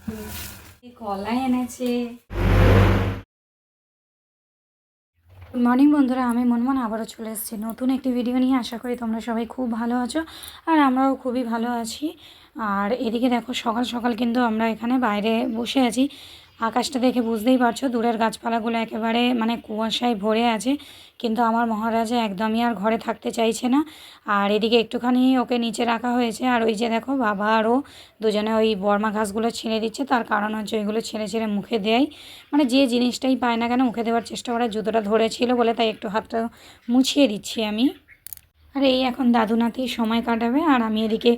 কলা এনেছে। Good morning বন্ধুরা, আমি মনমন আবারও চলে এসেছি নতুন একটি ভিডিও নিয়ে। আশা করি তোমরা সবাই খুব ভালো আছো আর আমরাও খুবই ভালো আছি। আর এদিকে দেখো সকাল সকাল কিন্তু আমরা এখানে বাইরে বসে আছি। আকাশটা দেখে বুঝতেই পারছো দূরের গাছপালাগুলো একেবারে মানে কুয়াশায় ভরে আছে, কিন্তু আমার মহারাজা একদমই আর ঘরে থাকতে চাইছে না। আর এদিকে একটুখানি ওকে নিচে রাখা হয়েছে, আর ওই যে দেখো বাবা আর ও দুজনে ওই বর্মা ঘাসগুলো ছিঁড়ে দিচ্ছে। তার কারণ হচ্ছে ওইগুলো ছেড়ে ছেড়ে মুখে দেয়, মানে যে জিনিসটাই পায় না কেন মুখে দেওয়ার চেষ্টা করে। জুতোটা ধরেছিল বলে তাই একটু হাতটা মুছিয়ে দিচ্ছি আমি। আর এই এখন দাদু নাতি সময় কাটাবে, আর আমি এদিকে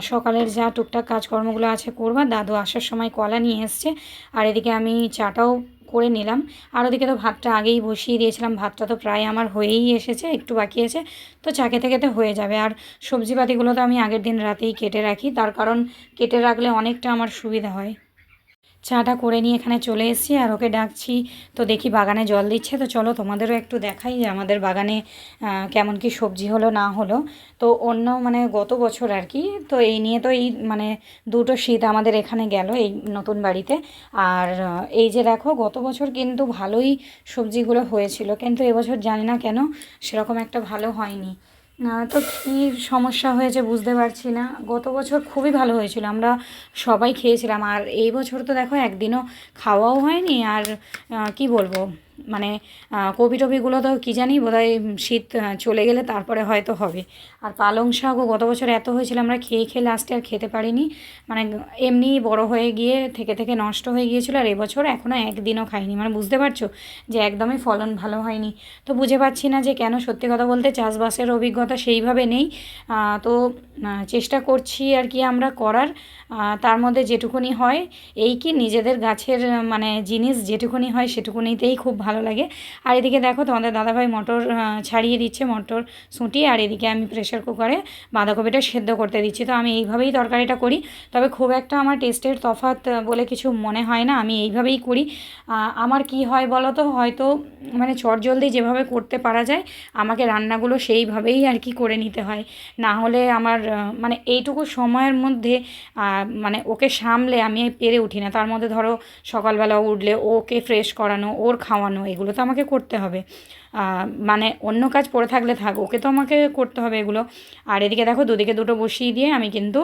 সকালের যা টুকটাক কাজকর্মগুলো আছে করবা। দাদু আসার সময় কলা নিয়ে এসছে, আর এদিকে আমি চাটাও করে নিলাম। আর ওদিকে তো ভাতটা আগেই বসিয়ে দিয়েছিলাম, ভাতটা তো প্রায় আমার হয়েই এসেছে, একটু বাকি আছে, তো চা খেতে খেতে হয়ে যাবে। আর সবজিপাতিগুলো তো আমি আগের দিন রাতেই কেটে রাখি, তার কারণ কেটে রাখলে অনেকটা আমার সুবিধা হয়। চাটা করে নিয়ে এখানে চলে এসেছি আর ওকে ডাকছি, তো দেখি বাগানে জল দিচ্ছে। তো চলো তোমাদেরও একটু দেখাই যে আমাদের বাগানে কেমন কি সবজি হলো না হলো। তো অন্য মানে গত বছর আর কি, তো এই নিয়ে তো এই মানে দুটো শীত আমাদের এখানে গেল এই নতুন বাড়িতে। আর এই যে দেখো গত বছর কিন্তু ভালোই সবজিগুলো হয়েছিল, কিন্তু এবছর জানি না কেন সেরকম একটা ভালো হয়নি। তো কী সমস্যা হয়েছে বুঝতে পারছি না। গত বছর খুবই ভালো হয়েছিল, আমরা সবাই খেয়েছিলাম, আর এই বছর তো দেখো একদিনও খাওয়াও হয়নি। আর কি বলবো, মানে কপি টপিগুলো তো কী জানি বোধহয় শীত চলে গেলে তারপরে হয়তো হবে। আর পালং শাকও গত বছর এত হয়েছিল, আমরা খেয়ে খেয়ে লাস্টে আর খেতে পারিনি, মানে এমনি বড় হয়ে গিয়ে থেকে থেকে নষ্ট হয়ে গিয়েছিলো। আর এবছর এখনও একদিনও খাইনি, মানে বুঝতে পারছো যে একদমই ফলন ভালো হয়নি। তো বুঝে পাচ্ছি না যে কেন। সত্যি কথা বলতে চাষবাসের অভিজ্ঞতা সেইভাবে নেই, তো চেষ্টা করছি আর কি আমরা করার। তার মধ্যে যেটুকুনি হয়, এই কি নিজেদের গাছের মানে জিনিস যেটুকুনি হয় সেটুকুনিতেই খুব ভালো লাগে। আর এদিকে দেখো তোমাদের দাদাভাই মটর ছাড়িয়ে দিচ্ছে, মটর শুঁটি, আর এদিকে আমি প্রেশার কুকারে বাঁধাকপিটা সেদ্ধ করতে দিচ্ছি। তো আমি এইভাবেই তরকারিটা করি, তবে খুব একটা আমার টেস্টের তফাৎ বলে কিছু মনে হয় না, আমি এইভাবেই করি। আমার কি হয় বলো তো, হয়তো মানে চটজলদি যেভাবে করতে পারা যায় আমাকে রান্নাগুলো সেইভাবেই আর কি করে নিতে হয়। না হলে আমার মানে এইটুকু সময়ের মধ্যে মানে ওকে সামলে আমি পেরে উঠি না। তার মধ্যে ধরো সকালবেলা উঠলে ওকে ফ্রেশ করানো, ওর খাওয়ানো, এগুলো তো আমাকে করতে হবে। মানে অন্য কাজ পড়ে থাকলে থাক, ওকে তো আমাকে করতে হবে এগুলো। আর এদিকে দেখো দুদিকে দুটো বসিয়ে দিয়ে আমি কিন্তু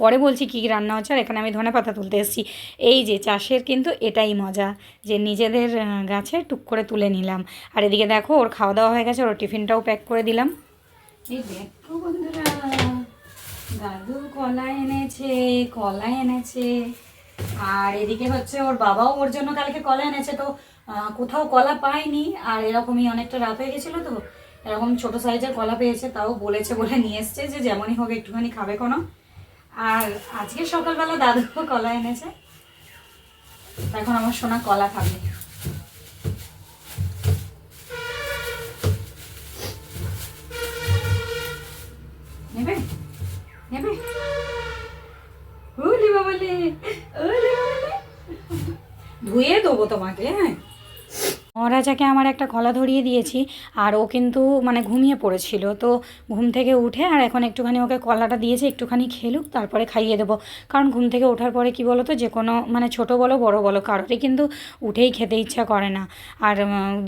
পরে বলছি কী কী রান্না হচ্ছে। আর এখানে আমি ধনেপাতা তুলতে এসেছি। এই যে চাষের কিন্তু এটাই মজা, যে নিজেদের গাছে টুক করে তুলে নিলাম। আর এদিকে দেখো ওর খাওয়া দাওয়া হয়ে গেছে, ওর টিফিনটাও প্যাক করে দিলাম। এই দেখো বন্ধুরা, দাদু কলা এনেছে, কলা এনেছে। আর এদিকে হচ্ছে ওর বাবাও ওর জন্য কালকে কলা এনেছে, তো কোথাও কলা পায়নি, আর এরকমই অনেকটা রাত হয়ে গেছিলো, তো এরকম ছোট সাইজের কলা পেয়েছে, তাও বলেছে বলে নিয়ে এসছে যে যেমনই হোক একটুখানি খাবে কোনো। আর আজকে সকালবেলা দাদু কলা এনেছে, এখন আমার সোনা কলা খাবে। নেবে নেবে, ওলি বাবালে, ওলি বাবালে, ধুয়ে দেবো তোমাকে। হ্যাঁ, মহারাজাকে আমার একটা কলা ধরিয়ে দিয়েছি, আর ও কিন্তু মানে ঘুমিয়ে পড়েছিল, তো ঘুম থেকে উঠে আর এখন একটুখানি ওকে কলাটা দিয়েছি, একটুখানি খেলুক তারপরে খাইয়ে দেবো। কারণ ঘুম থেকে ওঠার পরে কি বলো তো, যে কোনো মানে ছোটো বলো বড়ো বলো কারোরই কিন্তু উঠেই খেতে ইচ্ছা করে না। আর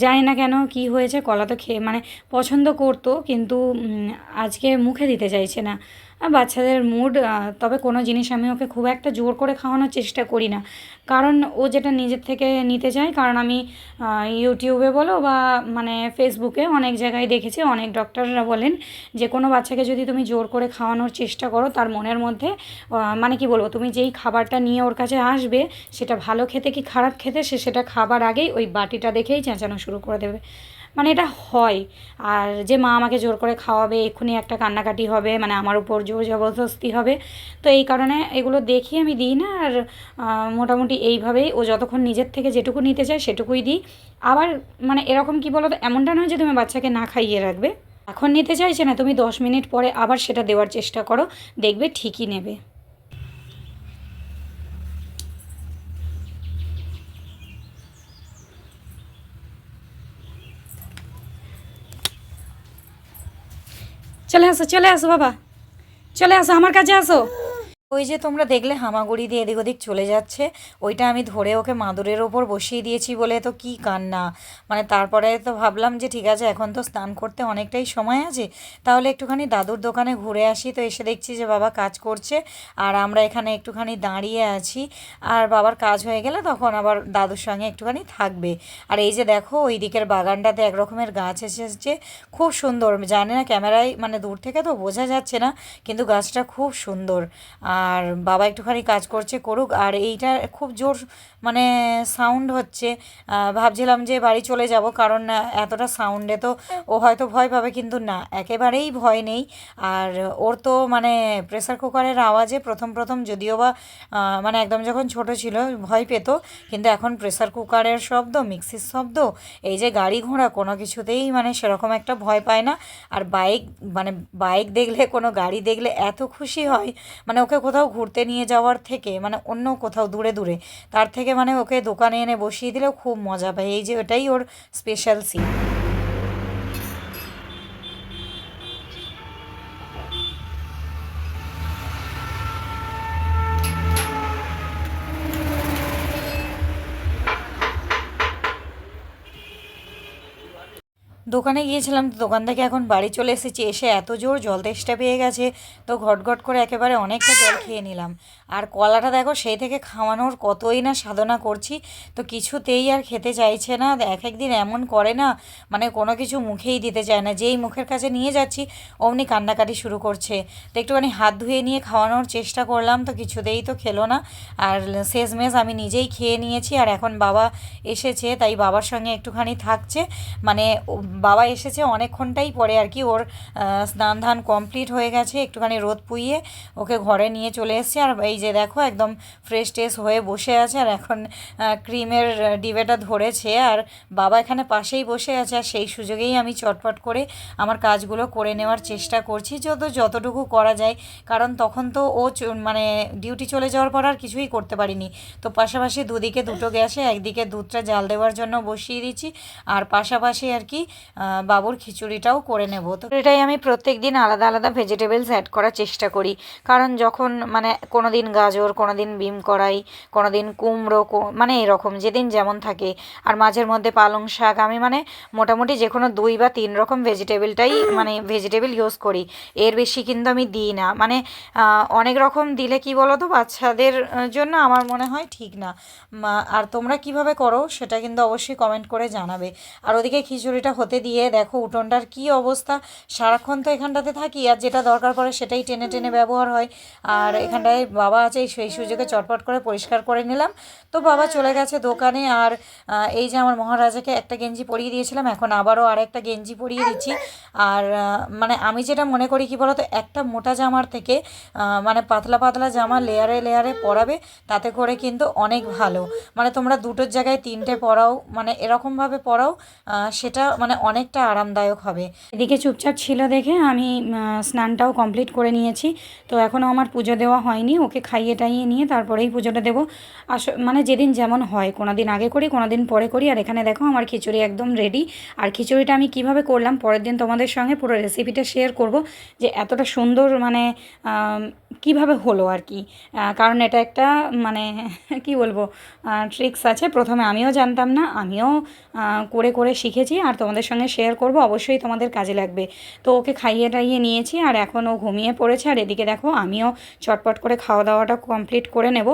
জানি না কেন কি হয়েছে, কলা তো খেয়ে মানে পছন্দ করতো, কিন্তু আজকে মুখে দিতে চাইছে না। বাচ্চাদের মুড। তবে কোনো জিনিস আমি ওকে খুব একটা জোর করে খাওয়ানোর চেষ্টা করি না, কারণ ও যেটা নিজের থেকে নিতে চায়। কারণ আমি ইউটিউবে বলো বা মানে ফেসবুকে অনেক জায়গায় দেখেছি, অনেক ডক্টররা বলেন যে কোনো বাচ্চাকে যদি তুমি জোর করে খাওয়ানোর চেষ্টা করো, তার মনের মধ্যে মানে কি বলবো, তুমি যেই খাবারটা নিয়ে ওর কাছে আসবে সেটা ভালো খেতে কি খারাপ খেতে, সে সেটা খাবার আগেই ওই বাটিটা দেখেই চেঁচানো শুরু করে দেবে। মানে এটা হয়। আর যে মা আমাকে জোর করে খাওয়াবে, এক্ষুনি একটা কান্নাকাটি হবে, মানে আমার উপর জোর জবরদস্তি হবে। তো এই কারণে এগুলো দেখি আমি দিই না। আর মোটামুটি এইভাবেই ও যতক্ষণ নিজের থেকে যেটুকু নিতে চায় সেটুকুই দিই। আবার মানে এরকম কি বলো তো, এমনটা নয় যে তুমি বাচ্চাকে না খাইয়ে রাখবে। এখন নিতে চাইছে না, তুমি 10 মিনিট পরে আবার সেটা দেওয়ার চেষ্টা করো, দেখবে ঠিকই নেবে। চলে আসো চলে আসো বাবা, চলে আসো আমার কাছে আসো। ওই যে তোমরা দেখলে হামাগুড়ি দিয়ে এদিক ওদিক চলে যাচ্ছে, ওইটা আমি ধরে ওকে মাদুরের ওপর বসিয়ে দিয়েছি বলে তো কি কান্না। মানে তারপরে তো ভাবলাম যে ঠিক আছে, এখন তো স্নান করতে অনেকটাই সময় আছে, তাহলে একটুখানি দাদুর দোকানে ঘুরে আসি। তো এসে দেখছি যে বাবা কাজ করছে আর আমরা এখানে একটুখানি দাঁড়িয়ে আছি। আর বাবার কাজ হয়ে গেলে তখন আবার দাদুর সঙ্গে একটুখানি থাকবে। আর এই যে দেখো ওই দিকের বাগানটাতে এক রকমের গাছ এসেছে, খুব সুন্দর। জানি না ক্যামেরায় মানে দূর থেকে তো বোঝা যাচ্ছে না, কিন্তু গাছটা খুব সুন্দর। আর বাবা একটুখানি কাজ করছে, করুক। আর এইটা খুব জোর মানে সাউন্ড হচ্ছে, ভাবছিলাম যে বাড়ি চলে যাব, কারণ এতটা সাউন্ডে তো ও হয়তো ভয় পাবে, কিন্তু না, একেবারেই ভয় নেই। আর ওর তো মানে প্রেসার কুকারের আওয়াজে প্রথম প্রথম যদিও বা মানে একদম যখন ছোট ছিল ভয় পেত, কিন্তু এখন প্রেসার কুকারের শব্দ, মিক্সির শব্দ, এই যে গাড়ি ঘোড়া, কোনো কিছুতেই মানে সেরকম একটা ভয় পায় না। আর মানে বাইক দেখলে, কোনো গাড়ি দেখলে এত খুশি হয়, মানে ওকে কোথাও ঘুরতে নিয়ে যাওয়ার থেকে, মানে অন্য কোথাও দূরে দূরে, তার থেকে মানে ওকে দোকানে এনে বসিয়ে দিলেও খুব মজা পায়। এই যে ওটাই ওর স্পেশাল সিন। দোকানে গিয়েছিলাম, তো দোকান থেকে এখন বাড়ি চলে এসেছি। এসে এত জোর জল তেষ্টা পেয়ে গেছে, তো ঘটঘট করে একেবারে অনেকটা জল খেয়ে নিলাম। আর কলাটা দেখো সেই থেকে খাওয়ানোর কতই না সাধনা করছি, তো কিছুতেই আর খেতে চাইছে না। এক একদিন এমন করে না, মানে কোনো কিছু মুখেই দিতে চায় না, যেই মুখের কাছে নিয়ে যাচ্ছি অমনি কান্নাকাটি শুরু করছে। তো একটুখানি হাত ধুয়ে নিয়ে খাওয়ানোর চেষ্টা করলাম, তো কিছুতেই তো খেলো না। আর শেষমেশ আমি নিজেই খেয়ে নিয়েছি। আর এখন বাবা এসেছে, তাই বাবার সঙ্গে একটুখানি থাকছে। মানে বাবা এসেছে অনেকক্ষণটাই পরে আর কি, ওর স্নান ধান কমপ্লিট হয়ে গেছে, একটুখানি রোদ পুইয়ে ওকে ঘরে নিয়ে চলে এসেছে। আর এই যে দেখো একদম ফ্রেশ ট্রেশ হয়ে বসে আছে, আর এখন ক্রিমের ডিবেটা ধরেছে, আর বাবা এখানে পাশেই বসে আছে। আর সেই সুযোগেই আমি চটপট করে আমার কাজগুলো করে নেওয়ার চেষ্টা করছি, যতটুকু করা যায়, কারণ তখন তো ও মানে ডিউটি চলে যাওয়ার পর আর কিছুই করতে পারিনি। তো পাশাপাশি দুদিকে দুটো গ্যাসে একদিকে দুধটা জাল দেওয়ার জন্য বসিয়ে দিচ্ছি, আর পাশাপাশি আর কি বাবুর খিচুড়িটাও করে নেব। তো এটাই আমি প্রত্যেক দিন আলাদা আলাদা ভেজিটেবলস অ্যাড করার চেষ্টা করি, কারণ যখন মানে কোনো দিন গাজর, কোনো দিন বিম কড়াই, কোনো দিন কুমড়ো, মানে এরকম যেদিন যেমন থাকে। আর মাঝের মধ্যে পালং শাক, আমি মানে মোটামুটি যে কোনো 2 বা 3 রকম ভেজিটেবলটাই মানে ভেজিটেবল ইউজ করি, এর বেশি কিন্তু আমি দিই না। মানে অনেক রকম দিলে কি বলো তো, বাচ্চাদের জন্য আমার মনে হয় ঠিক না। আর তোমরা কিভাবে করো সেটা কিন্তু অবশ্যই কমেন্ট করে জানাবে। আর ওদিকে খিচুড়িটা হতে দিয়ে দেখো উঠোনটার কী অবস্থা, সারাক্ষণ তো এখানটাতে থাকি, আর যেটা দরকার পড়ে সেটাই টেনে টেনে ব্যবহার হয়। আর এখানটায় বাবা আছে, সেই সুযোগে চটপট করে পরিষ্কার করে নিলাম। তো বাবা চলে গেছে দোকানে। আর এই যে আমার মহারাজাকে একটা গেঞ্জি পরিয়ে দিয়েছিলাম, এখন আবারও আরেকটা গেঞ্জি পরিয়ে দিচ্ছি। আর মানে আমি যেটা মনে করি কি বলো তো, একটা মোটা জামার থেকে মানে পাতলা পাতলা জামা লেয়ারে লেয়ারে পরাবে, তাতে করে কিন্তু অনেক ভালো। মানে তোমরা দুটোর জায়গায় 3টে পরাও, মানে এরকমভাবে পরাও, সেটা মানে অনেকটা আরামদায়ক হবে। এদিকে চুপচাপ ছিল দেখে আমি স্নানটাও কমপ্লিট করে নিয়েছি। তো এখনও আমার পুজো দেওয়া হয়নি, ওকে খাইয়ে টাইয়ে নিয়ে তারপরেই পুজোটা দেবো। মানে যেদিন যেমন হয়, কোনো দিন আগে করি, কোনো দিন পরে করি। আর এখানে দেখো আমার খিচুড়ি একদম রেডি। আর খিচুড়িটা আমি কিভাবে করলাম পরের দিন তোমাদের সঙ্গে পুরো রেসিপিটা শেয়ার করব, যে এতটা সুন্দর মানে কিভাবে হলো আর কি। কারণ এটা একটা মানে কি বলবো, ট্রিক্স আছে, প্রথমে আমিও জানতাম না, আমিও করে করে শিখেছি, আর তোমাদের সঙ্গে শেয়ার করব, অবশ্যই তোমাদের কাজে লাগবে। তো ওকে খাইয়ে টাইয়ে নিয়েছি, আর এখন ও ঘুমিয়ে পড়েছে। আর এদিকে দেখো আমিও চটপট করে খাওয়া দাওয়াটা কমপ্লিট করে নেব,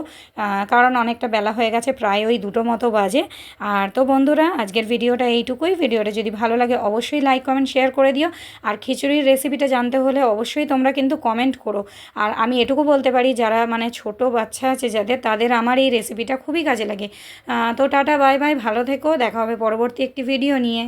কারণ অনেকটা বেলা হয়ে গেছে, প্রায় ওই 2টো মতো বাজে। আর তো বন্ধুরা, আজকের ভিডিওটা এইটুকুই। ভিডিওটা যদি ভালো লাগে অবশ্যই লাইক কমেন্ট শেয়ার করে দিও। আর খিচুড়ির রেসিপিটা জানতে হলে অবশ্যই তোমরা কিন্তু কমেন্ট করো। আর আমি এটুকু বলতে পারি, যারা মানে ছোট বাচ্চা আছে যাদের, তাদের আমার এই রেসিপিটা খুবই কাজে লাগে। তো টাটা, বাই বাই, ভালো থেকো, দেখা হবে পরবর্তী একটি ভিডিও নিয়ে।